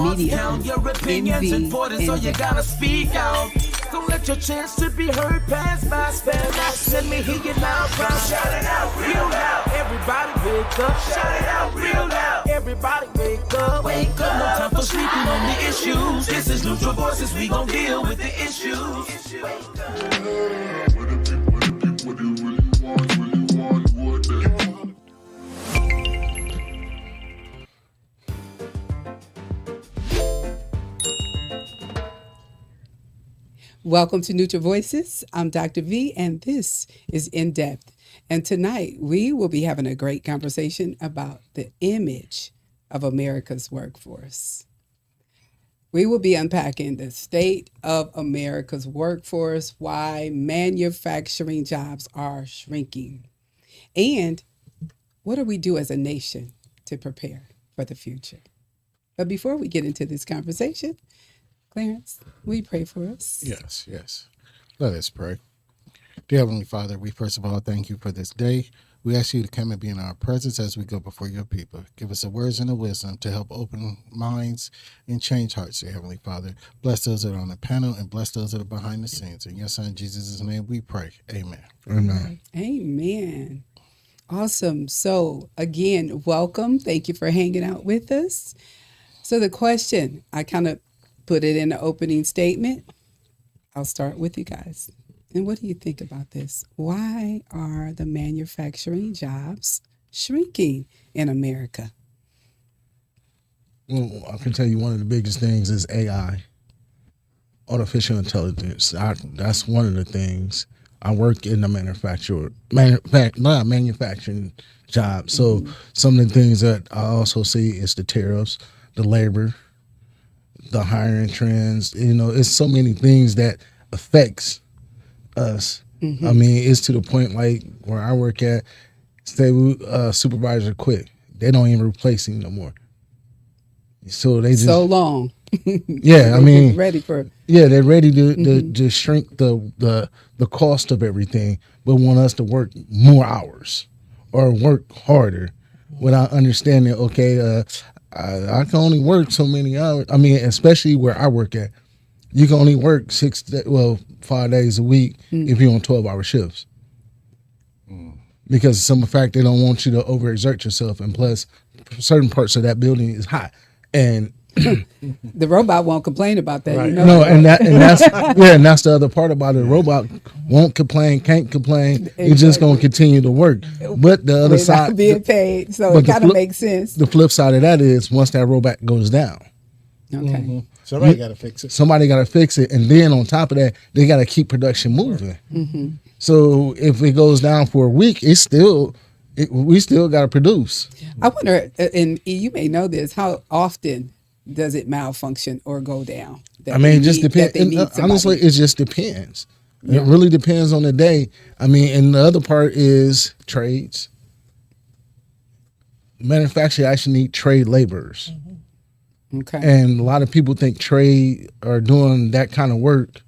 media, your opinions important, so you gotta speak out. Don't let your chance to be heard pass by. Let me hear you now, shout it out real loud. Everybody wake up, shout it out real loud. Everybody wake up, wake up. No time for sleeping on the issues. This is Neutral Voices, we gon' deal with the issues. What do you really want, what they want? Welcome to Neutral Voices. I'm Dr. V, and this is In Depth. And tonight, we will be having a great conversation about the image of America's workforce. We will be unpacking the state of America's workforce, why manufacturing jobs are shrinking, and what do we do as a nation to prepare for the future. But before we get into this conversation, Clarence, will you pray for us? Yes. Let us pray. Dear Heavenly Father, we first of all thank you for this day. We ask you to come and be in our presence as we go before your people. Give us the words and the wisdom to help open minds and change hearts, dear Heavenly Father. Bless those that are on the panel and bless those that are behind the scenes. In your son Jesus' name we pray. Amen. Amen. Amen. Awesome. So again, welcome. Thank you for hanging out with us. So the question, I kind of put it in the opening statement. I'll start with you guys. And what do you think about this? Why are the manufacturing jobs shrinking in America? Well, I can tell you one of the biggest things is AI, artificial intelligence. That's one of the things. I work in the manufacturing job. So some of the things that I also see is the tariffs, the labor, the hiring trends. It's so many things that affects us. I mean, it's to the point like where I work at, say supervisor quit, they don't even replace him no more. So they just so long. Yeah, I mean, ready for. Yeah, they're ready to shrink the cost of everything, but want us to work more hours or work harder without understanding. Okay, I can only work so many hours. I mean, especially where I work at, you can only work 5 days a week if you're on 12-hour shifts. Because of some fact they don't want you to overexert yourself, and plus, certain parts of that building is hot, and the robot won't complain about that. Right. You know? No, and that's the other part about it. The robot won't complain, can't complain. Exactly. He's just going to continue to work. But the other side, not being paid, so it kind of makes sense. The flip side of that is once that robot goes down, okay, somebody got to fix it. Somebody got to fix it, and then on top of that, they got to keep production moving. So if it goes down for a week, we still got to produce. I wonder, and you may know this, how often does it malfunction or go down? I mean, it just depends. Honestly, it just depends. Yeah. It really depends on the day. I mean, and the other part is trades. Manufacturers actually need trade laborers. Okay. And a lot of people think trade or doing that kind of work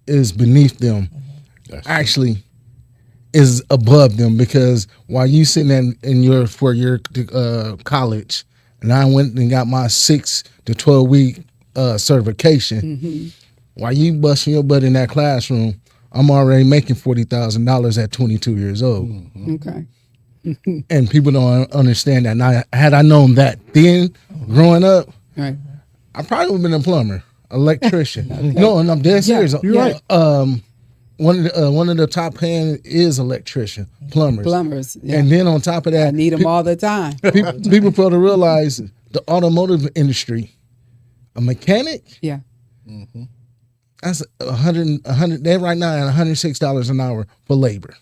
is beneath them. Actually, is above them, because while you sitting in your college, and I went and got my 6 to 12 week certification. While you busting your butt in that classroom, I'm already making $40,000 at 22 years old. Okay. And people don't understand that. Now, had I known that then, growing up, right, I probably would have been a plumber, electrician. Okay. No, and I'm dead serious. You're right. One of the top paying is electrician, plumbers. Yeah. And then on top of that, I need them all the time. People fail to realize the automotive industry, a mechanic, that's $100. They're right now at $106 an hour for labor.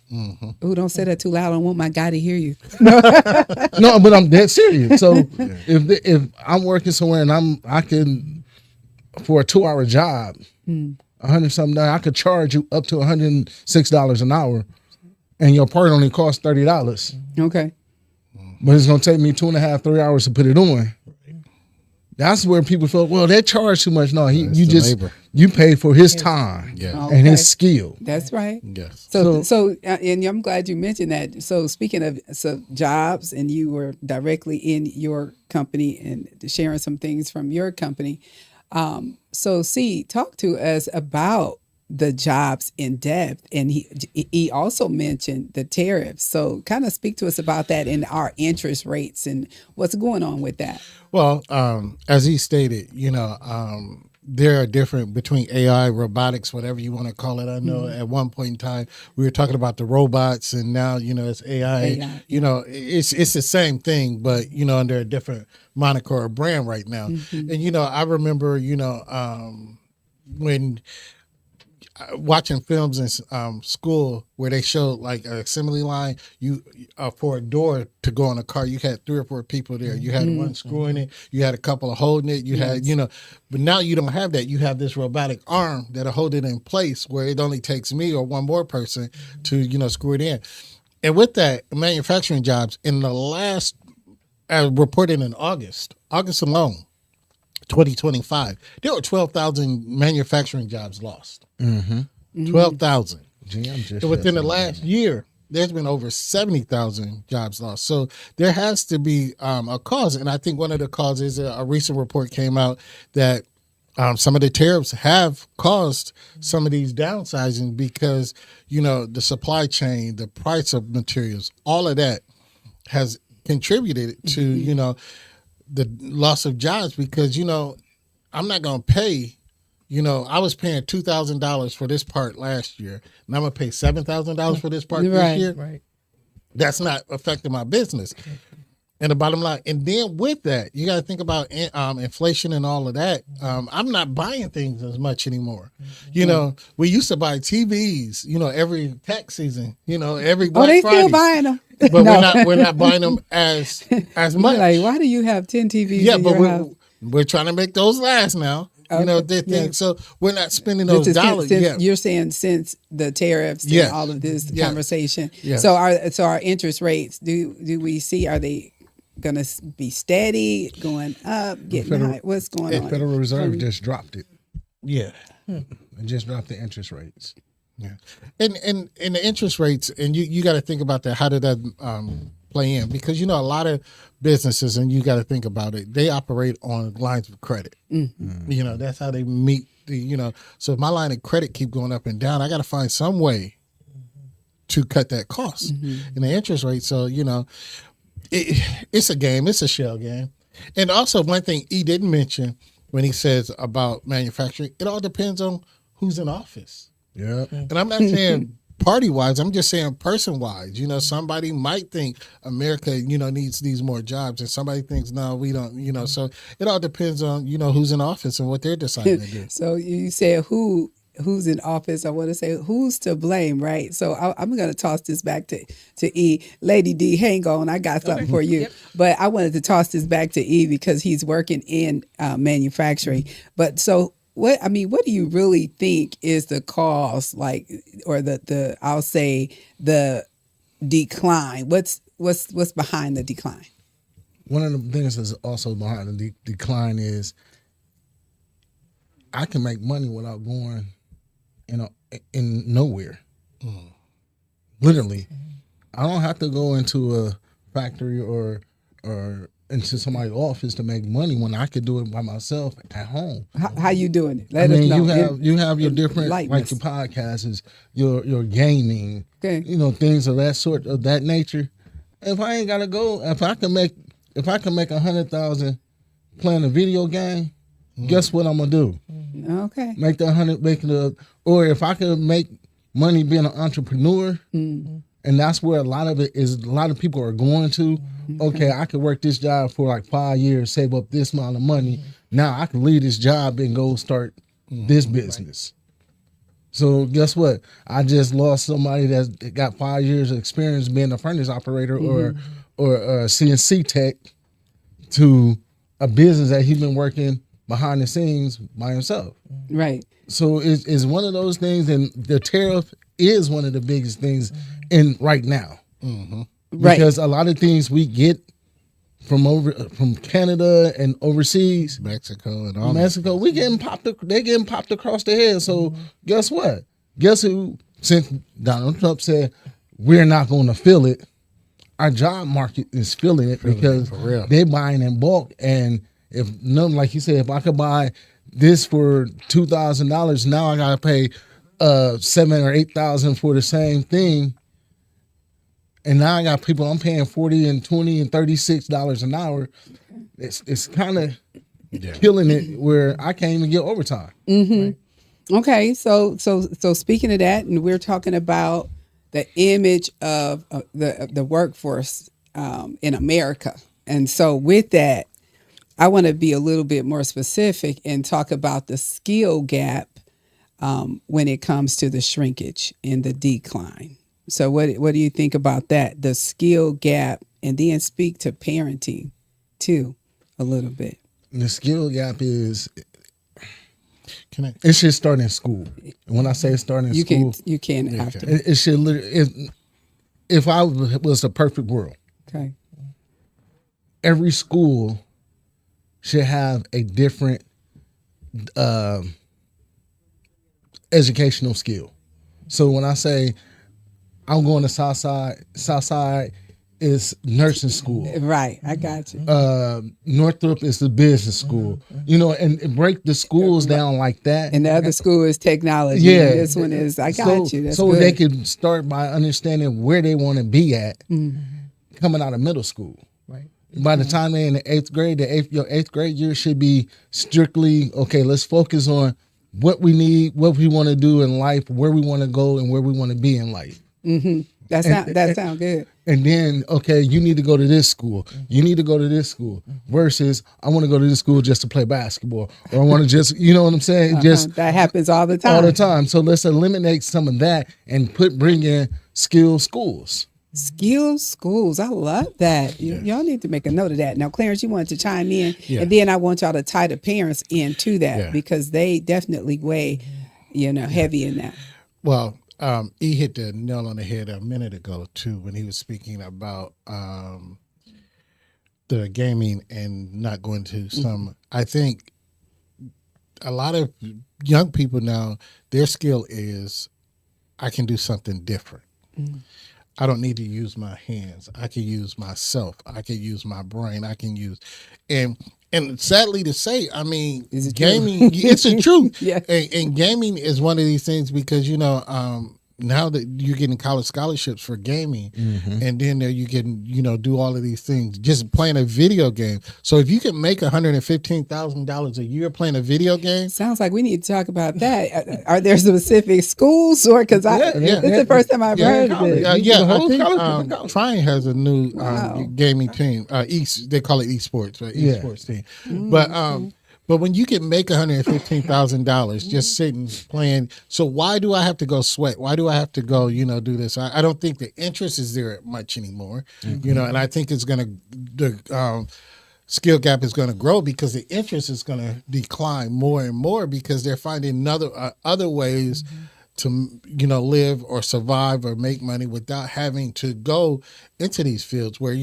Oh, don't say that too loud. I don't want my guy to hear you. No, but I'm dead serious. So if I'm working somewhere and I can, for a 2-hour job, $100-something, I could charge you up to $106 an hour, and your part only costs $30. Okay. But it's gonna take me 2.5-3 hours to put it on. That's where people feel, well, they charge too much. No, It's you the just labor. you pay for his time Yeah. and his skill. That's right. Yes. And I'm glad you mentioned that. So speaking of jobs, and you were directly in your company and sharing some things from your company. So talk to us about the jobs in depth. And he also mentioned the tariffs. So kind of speak to us about that and our interest rates and what's going on with that. Well, as he stated, there are different between AI, robotics, whatever you want to call it. I know at one point in time we were talking about the robots, and now it's AI. It's the same thing, but under a different moniker or brand right now. And I remember when watching films in school where they showed like an assembly line, you for a door to go on a car, you had 3 or 4 people there. You had one screwing it, you had a couple of holding it, you had but now you don't have that. You have this robotic arm that'll hold it in place where it only takes me or one more person to screw it in. And with that, manufacturing jobs in the last reported in August alone, 2025, there were 12,000 manufacturing jobs lost. 12,000. So within the last year, there's been over 70,000 jobs lost. So there has to be a cause. And I think one of the causes, a recent report came out that some of the tariffs have caused some of these downsizing because, the supply chain, the price of materials, all of that has contributed to, the loss of jobs because, I'm not going to pay. I was paying $2,000 for this part last year, and I'm gonna pay $7,000 for this part this year. Right. That's not affecting my business. And the bottom line, and then with that, you got to think about inflation and all of that. I'm not buying things as much anymore. We used to buy TVs, every tax season, every Black they Friday. still buying them, but we're not buying them as much. Like, why do you have 10 TVs? Yeah, in but your house? we're trying to make those last now. So we're not spending those dollars. You're saying since the tariffs and all of this conversation. Yes. So our interest rates, do we see, are they going to be steady, going up, getting high? What's going on? The Federal Reserve just dropped it. Yeah. It just dropped the interest rates. Yeah. And the interest rates, and you got to think about that. How did that play in? Because, a lot of businesses, and you got to think about it, they operate on lines of credit. That's how they meet so if my line of credit keep going up and down, I got to find some way to cut that cost and the interest rate. So, it's a game. It's a shell game. And also one thing he didn't mention when he says about manufacturing, it all depends on who's in office. Yeah. And I'm not saying party-wise, I'm just saying person-wise. Somebody might think America, needs more jobs, and somebody thinks, no, we don't, so it all depends on, who's in office and what they're deciding to do. So you said who's in office. I want to say who's to blame, right? So I'm going to toss this back to E. Lady D, hang on, I got something for you. Yep. But I wanted to toss this back to E because he's working in manufacturing. But so what do you really think is the cause, or the I'll say the decline? What's behind the decline? One of the things that's also behind the decline is I can make money without going, in nowhere. Literally, I don't have to go into a factory or into somebody's office to make money when I could do it by myself at home. How you doing it? Let us know. You have your different lightness. like your podcasts, your gaming, okay. Things of that sort, of that nature. If I ain't gotta go, if I can make 100,000 playing a video game, guess what I'm gonna do? Okay. Make the 100, or if I could make money being an entrepreneur. And that's where a lot of it is. A lot of people are going to, okay, I could work this job for like 5 years, save up this amount of money. Now I can leave this job and go start this business. So guess what? I just lost somebody that got 5 years of experience being a furnace operator or a CNC tech to a business that he's been working behind the scenes by himself. Right. So it's one of those things, and the tariff is one of the biggest things in right now. Because a lot of things we get from Canada and overseas, Mexico and all Mexico, they getting popped across the head. So guess what? Guess who? Since Donald Trump said we're not going to feel it, our job market is feeling it because they're buying in bulk. And if nothing, like you said, if I could buy this for $2,000, now I gotta pay $7,000 or $8,000 for the same thing. And now I got people I'm paying $40 and $20 and $36 an hour. It's kind of killing it where I can't even get overtime. Mm-hmm. Right? Okay, so speaking of that, and we're talking about the image of the workforce in America, and so with that, I want to be a little bit more specific and talk about the skill gap when it comes to the shrinkage and the decline. So what do you think about that? The skill gap, and then speak to parenting too a little bit. The skill gap is it should start in school. And when I say start in school, you can after. It should literally. If I was a perfect world, okay, every school should have a different educational skill. So when I say I'm going to Southside is nursing school. Right, I got you. Northrop is the business school. You know, and break the schools down like that. And the other school is technology. Yeah. And this one is, I got you. That's so good. They can start by understanding where they want to be at coming out of middle school. Right. By the time they're in the eighth grade, your eighth grade year should be strictly, okay, let's focus on what we need, what we want to do in life, where we want to go, and where we want to be in life. Mm-hmm. That sounds good. And then, okay, you need to go to this school. You need to go to this school. Versus, I want to go to this school just to play basketball, or I want to just, you know what I'm saying? Just that happens all the time. All the time. So let's eliminate some of that and bring in skill schools. Skill schools. I love that. Y'all need to make a note of that. Now, Clarence, you wanted to chime in, and then I want y'all to tie the parents into that because they definitely weigh, heavy in that. Well, he hit the nail on the head a minute ago too when he was speaking about the gaming and not going to some. I think a lot of young people now, their skill is I can do something different. I don't need to use my hands. I can use myself. I can use my brain. I can use, and sadly to say, I mean, gaming. It's the truth. Yeah. And gaming is one of these things because now that you're getting college scholarships for gaming, and then you can do all of these things just playing a video game. So if you can make $115,000 a year playing a video game, sounds like we need to talk about that. Are there specific schools, or because this is the first time I've heard of it? I think Trine has a new gaming team. They call it esports, right? Esports team. But when you can make $115,000 just sitting playing, so why do I have to go sweat? Why do I have to go, do this? I don't think the interest is there much anymore, and I think the skill gap is going to grow because the interest is going to decline more and more because they're finding other ways to live or survive or make money without having to go into these fields where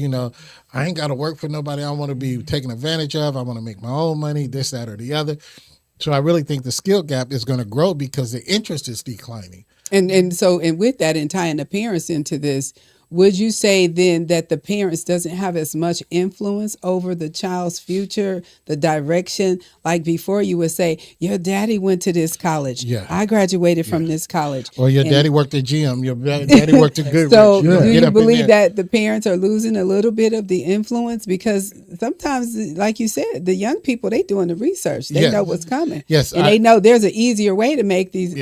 I ain't got to work for nobody I want to be taken advantage of. I want to make my own money, this, that, or the other. So I really think the skill gap is going to grow because the interest is declining. And with that, and tying the parents into this, would you say then that the parents doesn't have as much influence over the child's future, the direction? Like before you would say, your daddy went to this college. Yeah. I graduated from this college. Or your daddy worked at GM. Your daddy worked at Goodrich. So do you believe that the parents are losing a little bit of the influence? Because sometimes, like you said, the young people, they doing the research. They know what's coming. Yes. And they know there's an easier way to make these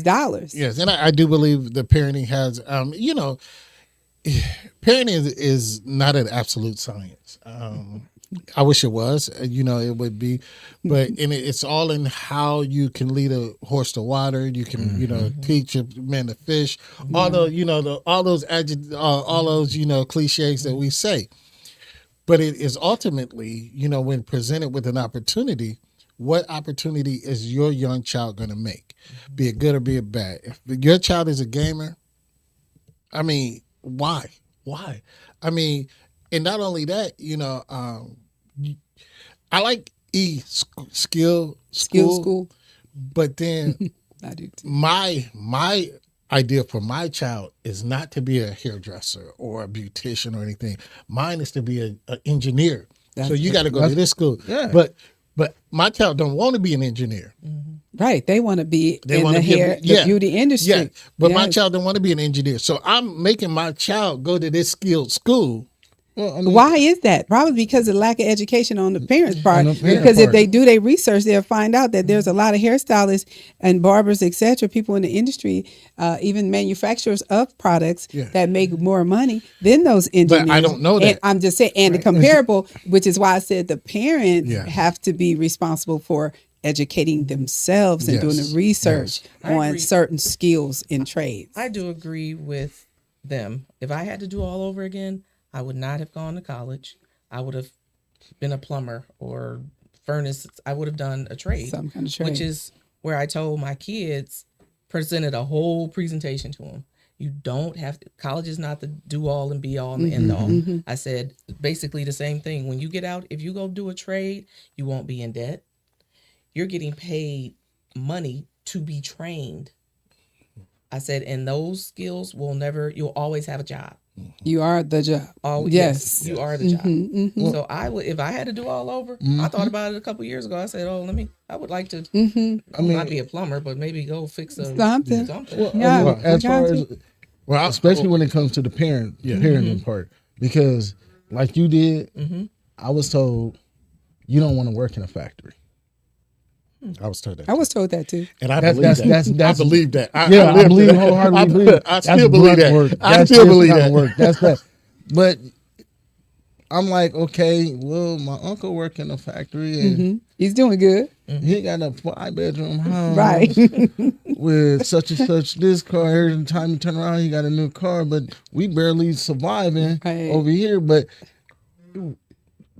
dollars. Yes. And I do believe the parenting has, parenting is not an absolute science. I wish it was, it would be, but it's all in how you can lead a horse to water. You can, teach a man to fish. Although, all those cliches that we say, but it is ultimately, when presented with an opportunity, what opportunity is your young child going to make? Be it good or be it bad. If your child is a gamer, I mean, why? I mean, and not only that, I like skill school, but then I do too. my idea for my child is not to be a hairdresser or a beautician or anything. Mine is to be an engineer. So you got to go to this school. Yeah. But my child don't want to be an engineer. Right. They want to be in wanna the be hair, the beauty industry. Yeah. But my Yes. child don't want to be an engineer. So I'm making my child go to this skilled school. Well, I mean, Why is that? Probably because of lack of education on the parents' part. On the parent Because if part. they do their research, they'll find out that there's a lot of hairstylists and barbers, etc., people in the industry, even manufacturers of products that make more money than those engineers. But I don't know that. And I'm just saying, and the comparable, which is why I said the parents Yeah. have to be responsible for educating themselves and doing Yes. the research I on agree. certain skills in trades. I do agree with them. If I had to do all over again, I would not have gone to college. I would have been a plumber or furnace. I would have done a trade, Some kind of trade. which is where I told my kids, presented a whole presentation to them. You don't have to, college is not the do all and be all and the end all. I said basically the same thing. When you get out, if you go do a trade, you won't be in debt. You're getting paid money to be trained. I said, and those skills you'll always have a job. You are the job. Oh yes. you are the job. Mm-hmm. So I would, if I had to do all over, I thought about it a couple years ago. I said, I would like to, not be a plumber, but maybe go fix a Something. something. Yeah, well, as I far got as Well, especially when it comes to the parenting part, because like you did, I was told you don't want to work in a factory. I was told that. I was told that too. And I That's- believe that. that's- I believe that. I I believe that. wholeheartedly. Believe it. I That's still believe grunt that. work. I That's still just believe grunt that. work. That's that. But I'm like, okay, well, my uncle worked in a factory and He's doing good. he got a 5-bedroom house, Right. with such and such this car. Every time you turn around, he got a new car, but we barely surviving Right. over here. But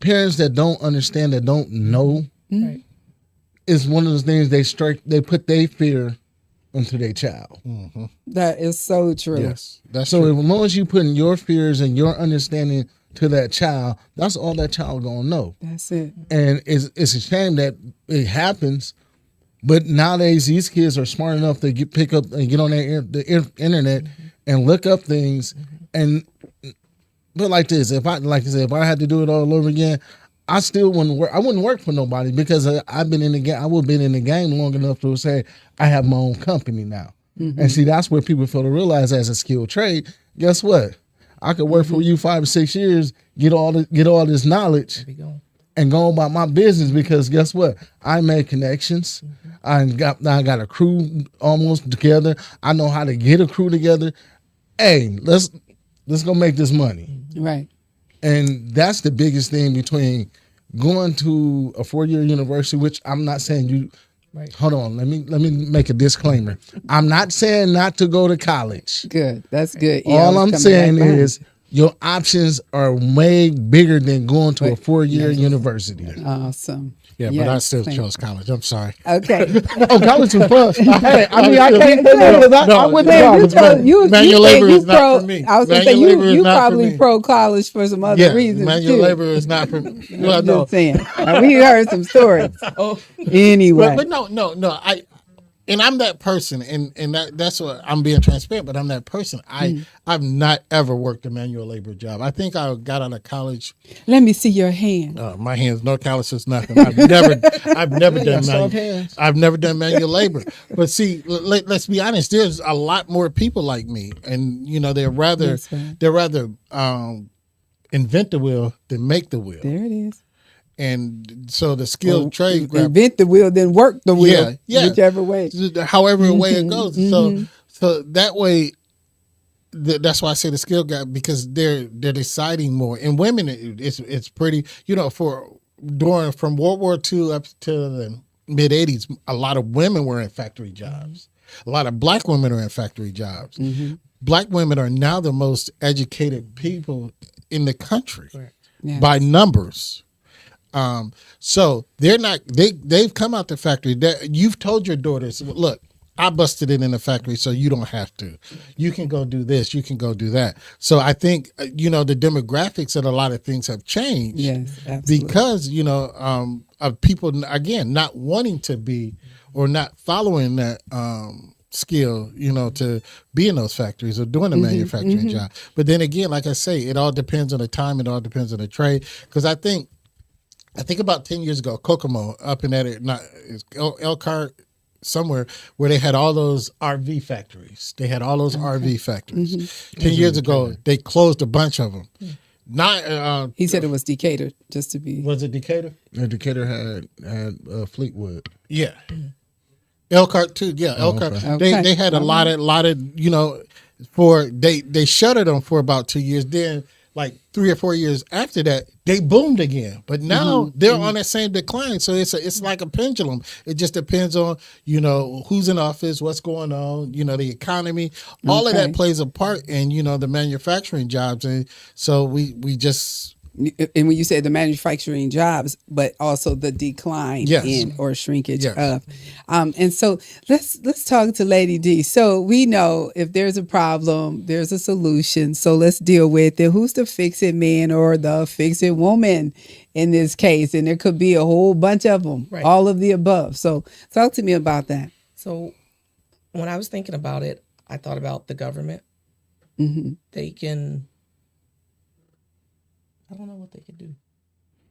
parents that don't understand, that don't know, Right. is one of those things they put their fear into their child. That is so true. Yes, that's So true. as long as you put in your fears and your understanding to that child, that's all that child gonna know. That's it. And it's a shame that it happens. But nowadays, these kids are smart enough to pick up and get on the internet and look up things. And but like this, if I had to do it all over again, I still wouldn't work. I wouldn't work for nobody because I've been in the game. I would have been in the game long enough to say I have my own company now. And see, that's where people fail to realize as a skilled trade. Guess what? I could work for you 5 or 6 years, get all this knowledge, There we go. and go about my business because guess what? I made connections. I got a crew almost together. I know how to get a crew together. Hey, let's go make this money. Right. And that's the biggest thing between going to a 4-year university, which I'm not saying you. Right. Hold on, let me make a disclaimer. I'm not saying not to go to college. Good. That's good. Yeah, All I was I'm coming saying back behind. is your options are way bigger than going to a 4-year university. Awesome. Yeah, but I Yes, still thank- chose college. I'm sorry. Okay. Oh, college was fun. Hey, I mean, I can't say that I went to Man, college. Manual say labor you is not pro. for me. I was gonna say Manual labor is you not for probably me. pro college for some other Yeah, reasons manual too. labor is not for me. Well, I'm no. just saying. We heard some stories. Oh, Anyway. But no. And I'm that person, and that's what I'm being transparent. But I'm that person. I've not ever worked a manual labor job. I think I got out of college. Let me see your hand. My hands, no calluses, nothing. I've never done soft manual. hands. I've never done manual labor. But see, let's be honest. There's a lot more people like me, and they're rather That's right. invent the wheel than make the wheel. There it is. And so the skilled trade grab, Invent the wheel, then work the wheel. Yeah. Whichever way. however way it goes. So that way, that's why I say the skill gap, because they're deciding more. And women, it's pretty. From World War II up to the mid '80s, a lot of women were in factory jobs. A lot of black women are in factory jobs. Black women are now the most educated people in the country Yeah. by numbers. So they're not. They've come out the factory. You've told your daughters, look, I busted it in the factory, so you don't have to. You can go do this. You can go do that. So I think, the demographics of a lot of things have changed. Yes, absolutely. Because, of people, again, not wanting to be or not following that skill, to be in those factories or doing a manufacturing job. But then again, like I say, it all depends on the time. It all depends on the trade. Because I think about 10 years ago, Kokomo up in that, not Elkhart, somewhere where they had all those RV factories. They had all those RV factories. 10 years ago, they closed a bunch of them. Not. He said it was Decatur, just to be. Was it Decatur? Yeah, Decatur had Fleetwood. Yeah. Elkhart too. Yeah, Elkhart. Okay. They had a lot of they shuttered them for about 2 years. Then like 3 or 4 years after that, they boomed again. But now they're on that same decline. So it's like a pendulum. It just depends on, who's in office, what's going on, the economy. All of that plays a part in, the manufacturing jobs. And so we just. And when you say the manufacturing jobs, but also the decline in or shrinkage of, and so let's talk to Lady D. So we know if there's a problem, there's a solution. So let's deal with it. Who's the fix-it man or the fix-it woman in this case? And there could be a whole bunch of them, all of the above. So talk to me about that. So when I was thinking about it, I thought about the government. They can. I don't know what they could do.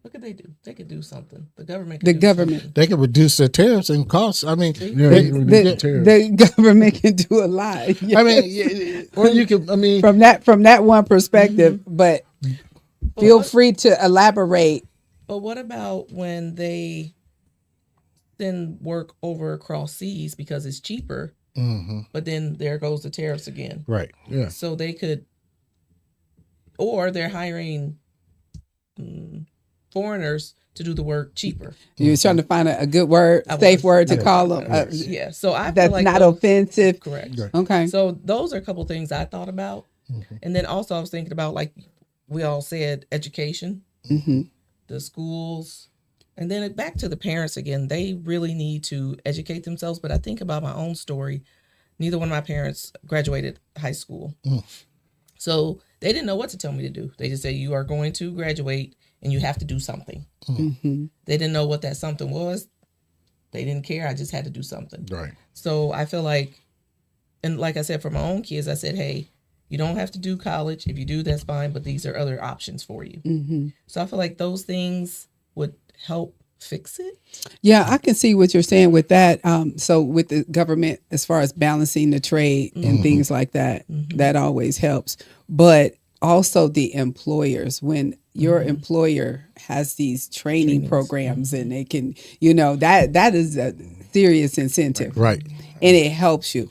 What could they do? They could do something. The government. The government. They could reduce their tariffs and costs. I mean, the government can do a lot. I mean, or you can. I mean, from that one perspective, but feel free to elaborate. But what about when they then work over across seas because it's cheaper? But then there goes the tariffs again. Right. Yeah. So they could, or they're hiring foreigners to do the work cheaper. You're trying to find a good word, safe word to call them. Yeah. So I that's feel like not offensive. Correct. Right. Okay. So those are a couple of things I thought about. And then also I was thinking about, like we all said, education, the schools, and then back to the parents again. They really need to educate themselves. But I think about my own story. Neither one of my parents graduated high school. So they didn't know what to tell me to do. They just said, you are going to graduate and you have to do something. They didn't know what that something was. They didn't care. I just had to do something. Right. So I feel like, and like I said, for my own kids, I said, hey, you don't have to do college. If you do, that's fine. But these are other options for you. So I feel like those things would help fix it. Yeah, I can see what you're saying with that. So with the government, as far as balancing the trade and things like that, that always helps. But also the employers, when your employer has these training programs and they can, that is a serious incentive. Right. And it helps you.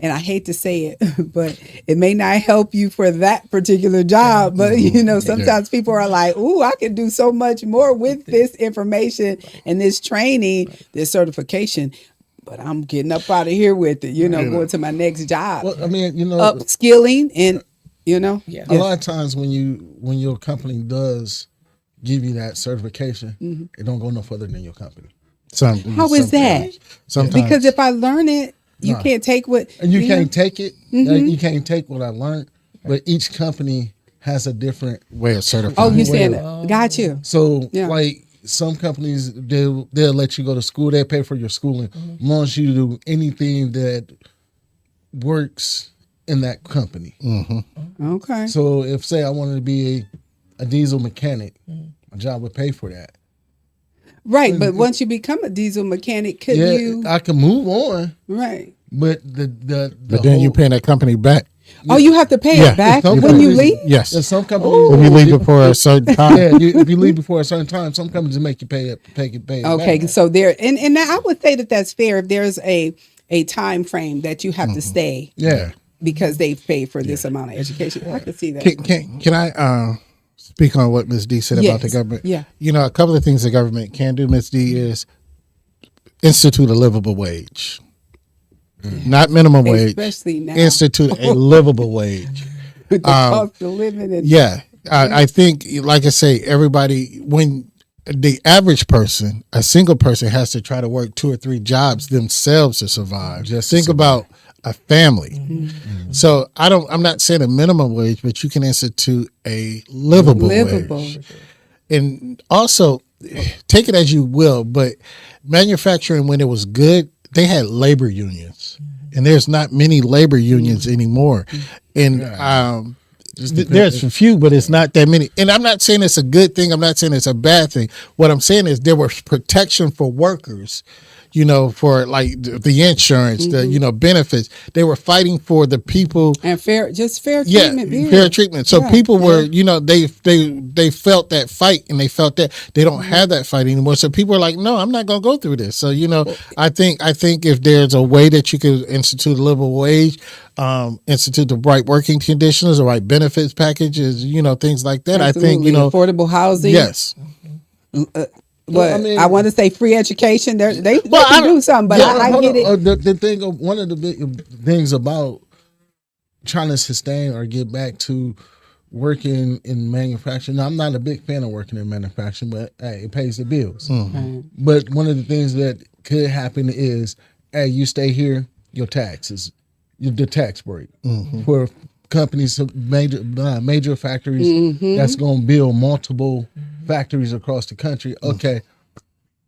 And I hate to say it, but it may not help you for that particular job. But, sometimes people are like, ooh, I can do so much more with this information and this training, this certification. But I'm getting up out of here with it, going to my next job. Well, I mean, upskilling and, a lot of times when your company does give you that certification, it don't go no further than your company. How is that? Sometimes. Because if I learn it, you can't take what... And you can't take it. You can't take what I learned. But each company has a different way of certifying. Oh, you saying that. Got you. So, like, some companies, they'll let you go to school. They'll pay for your schooling. As long as you do anything that works in that company. Okay. So, if, say, I wanted to be a diesel mechanic, my job would pay for that. Right, but once you become a diesel mechanic, could you? I can move on. Right. But but then you paying that company back. Oh, you have to pay it back when you leave? Yes. And some companies, when you leave before a certain time. If you leave before a certain time, some companies make you pay it Okay, back. so there, and I would say that's fair if there's a time frame that you have to stay. Yeah. Because they've paid for this amount of education. I can see that. Can I speak on what Ms. D said about the government? Yeah. A couple of things the government can do, Ms. D, is institute a livable wage. Not minimum wage. Especially now. Institute a livable wage. With the cost of living. And I think, like I say, everybody, when the average person, a single person, has to try to work 2 or 3 jobs themselves to survive. Just think about a family. So I'm not saying a minimum wage, but you can institute a livable wage. And also, take it as you will, but manufacturing, when it was good, they had labor unions, and there's not many labor unions anymore. And there's a few, but it's not that many. And I'm not saying it's a good thing. I'm not saying it's a bad thing. What I'm saying is there was protection for workers, for like the insurance, the benefits. They were fighting for the people and fair treatment. Fair treatment. So people were, they felt that fight, and they felt that they don't have that fight anymore. So people are like, no, I'm not going to go through this. So I think if there's a way that you could institute a livable wage, institute the right working conditions, the right benefits packages, things like that. Absolutely. I think affordable housing. Yes. But I want to say free education. They can do something, but I get it. One of the big things about trying to sustain or get back to working in manufacturing. Now, I'm not a big fan of working in manufacturing, but hey, it pays the bills. Right. But one of the things that could happen is, hey, you stay here, your taxes, the tax break for companies, major factories that's going to build multiple factories across the country. Okay,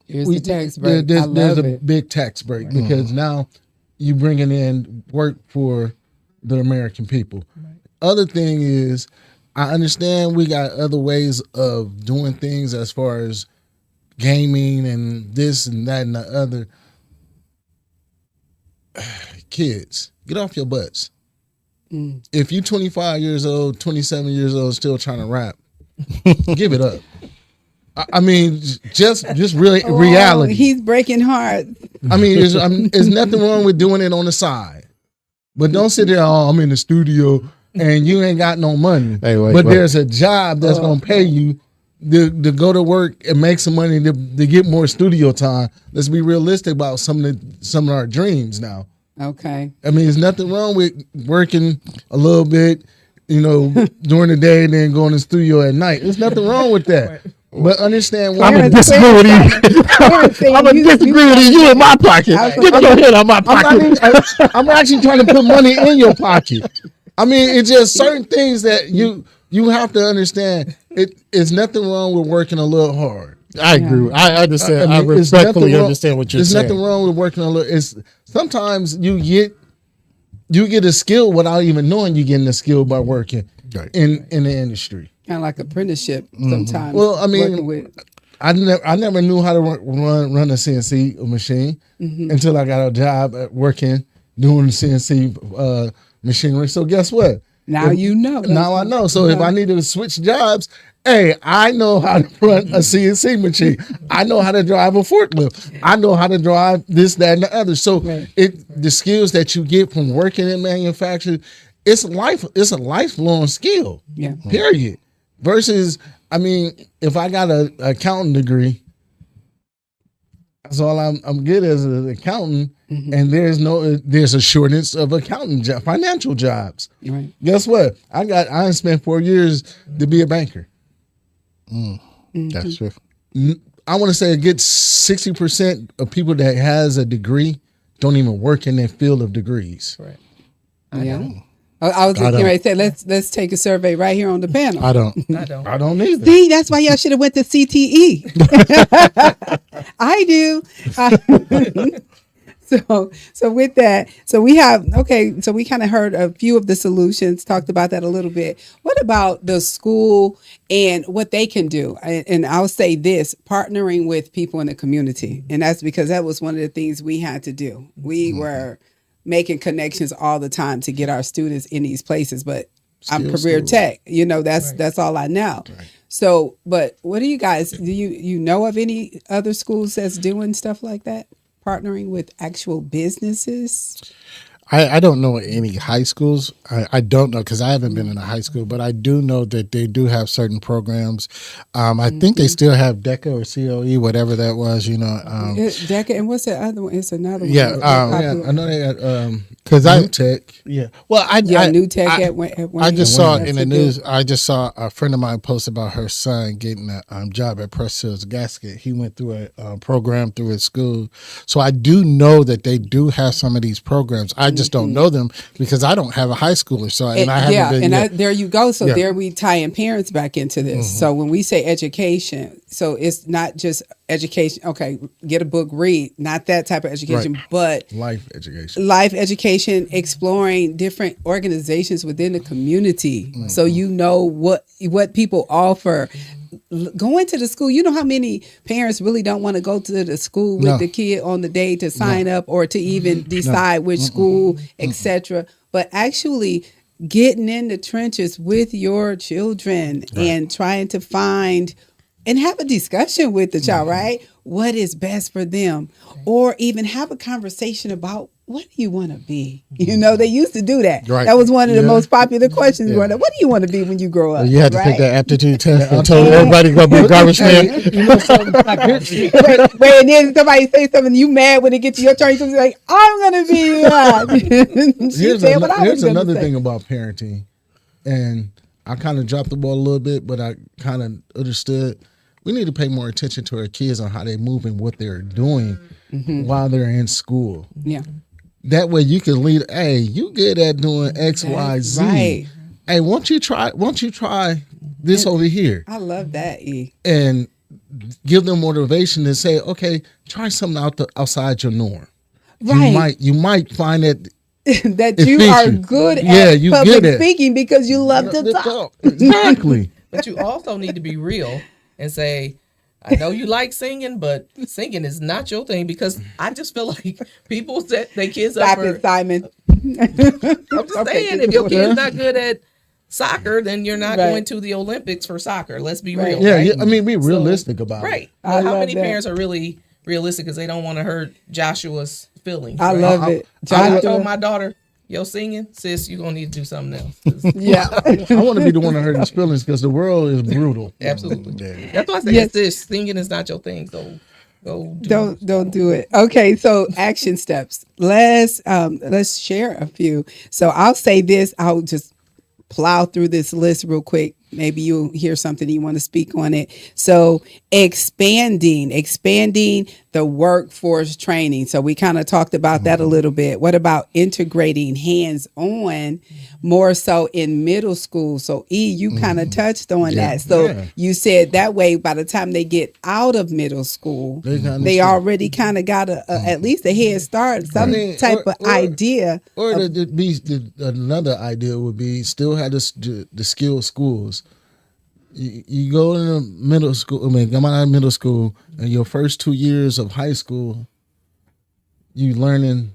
here's the tax break. There's a big tax break because now you bringing in work for the American people. Right. Other thing is, I understand we got other ways of doing things as far as gaming and this and that and the other. Kids, get off your butts. If you 25 years old, 27 years old, still trying to rap, give it up. I mean, just really reality. He's breaking heart. I mean, there's nothing wrong with doing it on the side, but don't sit there. Oh, I'm in the studio and you ain't got no money. Hey, wait. There's a job that's gonna pay you to go to work and make some money to get more studio time. Let's be realistic about some of our dreams now. Okay. I mean, there's nothing wrong with working a little bit, during the day and then going to the studio at night. There's nothing wrong with that. But understand why I'm going to disagree with you. I'm going to disagree with you in my pocket. Get your head out my pocket. I'm actually trying to put money in your pocket. I mean, it's just certain things that you have to understand. It's nothing wrong with working a little hard. I agree. I understand. I respectfully understand what you're saying. There's nothing wrong with working a little. It's sometimes you get a skill without even knowing you're getting a skill by working in the industry. Kind of like apprenticeship sometimes. Well, I mean, I never knew how to run a CNC machine until I got a job at working doing CNC machinery. So guess what? Now Now I know. So if I needed to switch jobs, hey, I know how to run a CNC machine. I know how to drive a forklift. I know how to drive this, that, and the other. So the skills that you get from working in manufacturing, it's a lifelong skill. Yeah. Period. Versus, I mean, if I got an accounting degree, that's all I'm good as an accountant, and there's a shortage of accounting financial jobs. Right. Guess what? I spent 4 years to be a banker. That's true. I want to say a good 60% of people that has a degree don't even work in their field of degrees. Right. I was getting ready to say, let's take a survey right here on the panel. I don't either. See, that's why y'all should have went to CTE. I do. So with that, so we kind of heard a few of the solutions, talked about that a little bit. What about the school and what they can do? And I'll say this, partnering with people in the community. And that's because that was one of the things we had to do. We were making connections all the time to get our students in these places, but I'm career tech, that's all I know. Right. So, but what do you guys, do you know of any other schools that's doing stuff like that? Partnering with actual businesses? I don't know any high schools. I don't know because I haven't been in a high school, but I do know that they do have certain programs. I think they still have DECA or COE, whatever that was, DECA, and what's the other one? It's another one. Yeah, I know they got because New tech. yeah. Well, new tech at one. I just saw That's in a the good- news. I just saw a friend of mine post about her son getting a job at Press Hills Gasket. He went through a program through his school, so I do know that they do have some of these programs. I just don't know them because I don't have a high schooler. So and I haven't been. Yet. There you go. So Yeah. there we tie in parents back into this. So when we say education, so it's not just education. Okay, get a book, read. Not that type of education, but Life education. life education, exploring different organizations within the community, so you know what people offer. Going to the school, you know how many parents really don't want to go to the school with the kid on the day to sign up or to even decide which school, etc. But actually getting in the trenches with your children and trying to find and have a discussion with the child, right? What is best for them? Or even have a conversation about what do you want to be? You know, they used to do that. Right. That was one of the most popular questions. Growing up. What do you want to be when you grow up? You had to right? take that aptitude test and told everybody to go be a garbage man. You know something? Wait, and then somebody say something, you mad when it gets to your turn. You're like, I'm going to be that. Here's another thing about parenting. And I kind of dropped the ball a little bit, but I kind of understood. We need to pay more attention to our kids on how they move and what they're doing while they're in school. Yeah. That way you can lead, hey, you good at doing X, Y, Z. Right. Hey, won't you try this over here? I love that, E. And give them motivation to say, okay, try something outside your norm. Right. You might find that that it you fits are you. good Yeah, at you public good at- speaking because you love to talk. Exactly. But you also need to be real and say, I know you like singing, but singing is not your thing, because I just feel like people set their kids up Stop for. it, Simon. I'm just Okay, saying, if your kid's not good at soccer, then you're not Right. going to the Olympics for soccer. Let's be Right. real. Yeah, right? yeah, I mean, be realistic about Right. it. I But how love many that. parents are really realistic because they don't want to hurt Joshua's feelings? I right? love it. I Joshua. told my daughter, yo, singing, sis, you're going to need to do something else. 'Cause- Yeah. I want to be the one to hurt his feelings because the world is brutal. Absolutely. Yeah. That's why I say, Yes. sis, singing is not your thing. So go do Don't do it. Okay, so action steps. Let's share a few. So I'll say this. I'll just plow through this list real quick. Maybe you'll hear something you want to speak on it. So expanding the workforce training. So we kind of talked about that a little bit. What about integrating hands-on more so in middle school? So E, you kind of touched on that. So Yeah. you said that way by the time they get out of middle school, They kinda they understand. already kind of got at least a head start, some type of idea. Or another idea would be still have the skilled schools. You go into middle school, come out of middle school, and your first 2 years of high school, you learning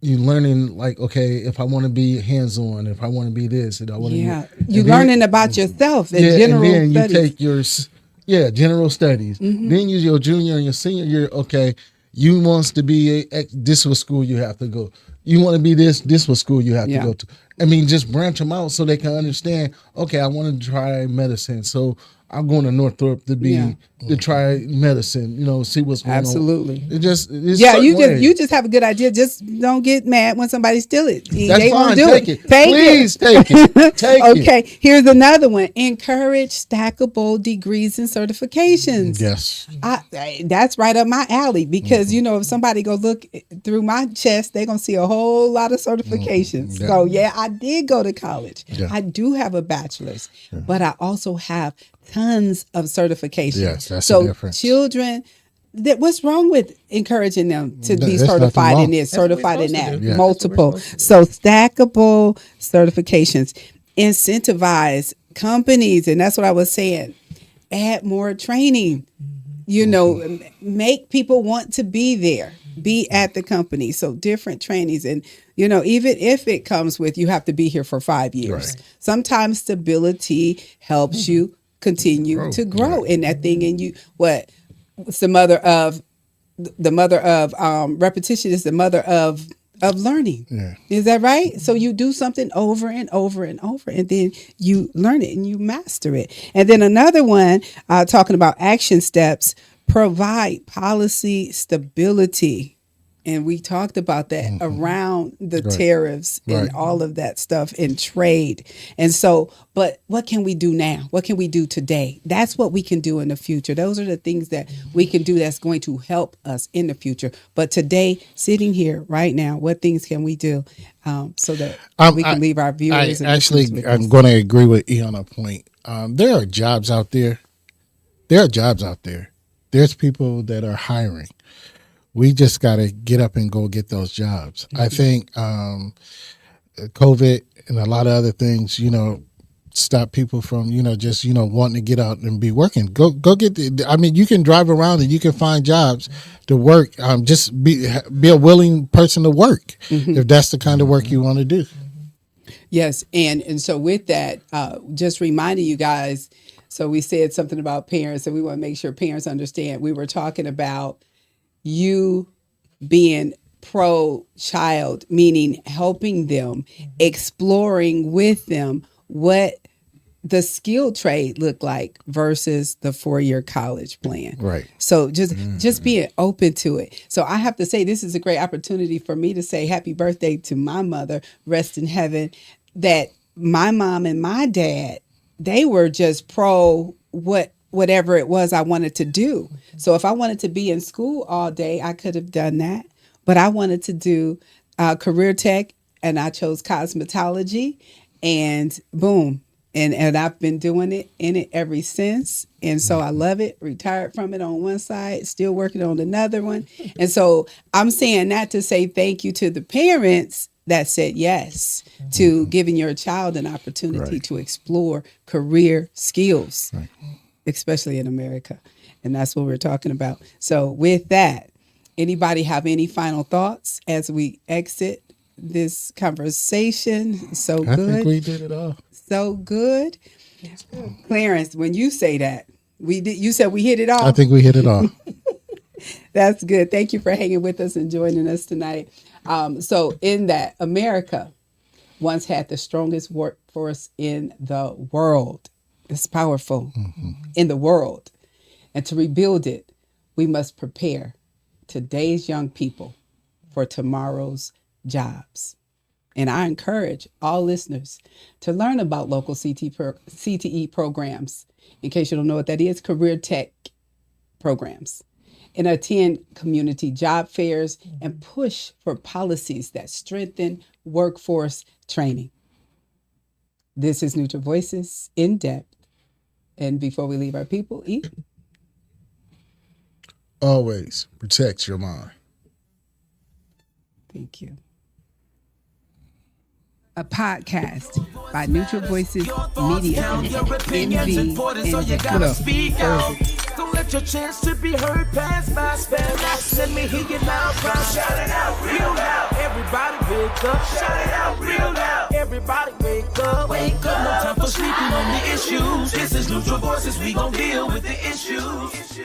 like, okay, if I want to be hands-on, if I want to be this, and I want to Yeah, you learning about yourself in general and then studies. you take your general studies. Then you your junior and your senior year. Okay, you wants to be this was school you have to go. You want to be this was school you have to go to. I mean, just branch them out so they can understand. Okay, I want to try medicine, so I'm going to Northrop to try medicine. You know, see what's going Absolutely. on. It's Yeah, certain ways. you just have a good idea. Just don't get mad when somebody steal it. That's They fine. gonna do Take it. it. Take Please it. take it. Take it. Okay, here's another one. Encourage stackable degrees and certifications. Yes. That's right up my alley because you know if somebody go look through my chest, they're gonna see a whole lot of certifications. Yeah. So yeah, I did go to college. Yeah. I do have a bachelor's, but I also have tons of certifications. Yes, that's so the difference. children. What's wrong with encouraging them to be There's nothing certified in wrong. this, That's what we're certified in supposed to that, do. Yeah. multiple? That's what we're So stackable certifications, incentivize companies, and that's what I was saying. Add more training. You know, make people want to be there, be at the company. So different trainings, and you know, even if it comes with you have to be here for 5 years. Right. Sometimes stability helps you continue to grow in that thing. And you, what's the mother of repetition is the mother of learning. Yeah. Is that right? So you do something over and over and over, and then you learn it and you master it. And then another one, talking about action steps, provide policy stability And we talked about that around the Right. tariffs and Right. all of that stuff and trade. And so, but what can we do now? What can we do today? That's what we can do in the future. Those are the things that we can do that's going to help us in the future. But today, sitting here right now, what things can we do so that we can leave our viewers? I'm going to agree with E on a point. There are jobs out there. There's people that are hiring. We just got to get up and go get those jobs. I think COVID and a lot of other things, stop people from, just, wanting to get out and be working. Go get you can drive around and you can find jobs to work. Just be a willing person to work if that's the kind of work you want to do. Yes. And so with that, just reminding you guys, so we said something about parents, and we want to make sure parents understand. We were talking about you being pro-child, meaning helping them, exploring with them what the skill trade looked like versus the 4-year college plan. Right. So just being open to it. So I have to say, this is a great opportunity for me to say happy birthday to my mother, rest in heaven, that my mom and my dad, they were just pro whatever it was I wanted to do. So if I wanted to be in school all day, I could have done that. But I wanted to do career tech, and I chose cosmetology, and boom. And I've been doing it ever since. And so I love it. Retired from it on one side, still working on another one. And so I'm saying that to say thank you to the parents that said yes to giving your child an opportunity to explore career skills, especially in America. And that's what we're talking about. So with that, anybody have any final thoughts as we exit this conversation? So I good. think we did it all. So good. Clarence, when you say that, you said we hit it all. I think we hit it all. That's good. Thank you for hanging with us and joining us tonight. So in that, America once had the strongest workforce in the world. It's powerful. In the world. And to rebuild it, we must prepare today's young people for tomorrow's jobs. And I encourage all listeners to learn about local CTE programs. In case you don't know what that is, career tech programs. And attend community job fairs and push for policies that strengthen workforce training. This is Neutral Voices in Depth. And before we leave our people, E. Always protect your mind. Thank you. A podcast by Neutral Voices Media, NV, Don't let your chance to be heard pass by. Let me hear you now, crowd. Shout it out real loud. Everybody wake up. Shout it out real loud. Everybody wake up. Wake up. No time for sleeping on the issues. This is Neutral Voices. We gon' deal with the issues.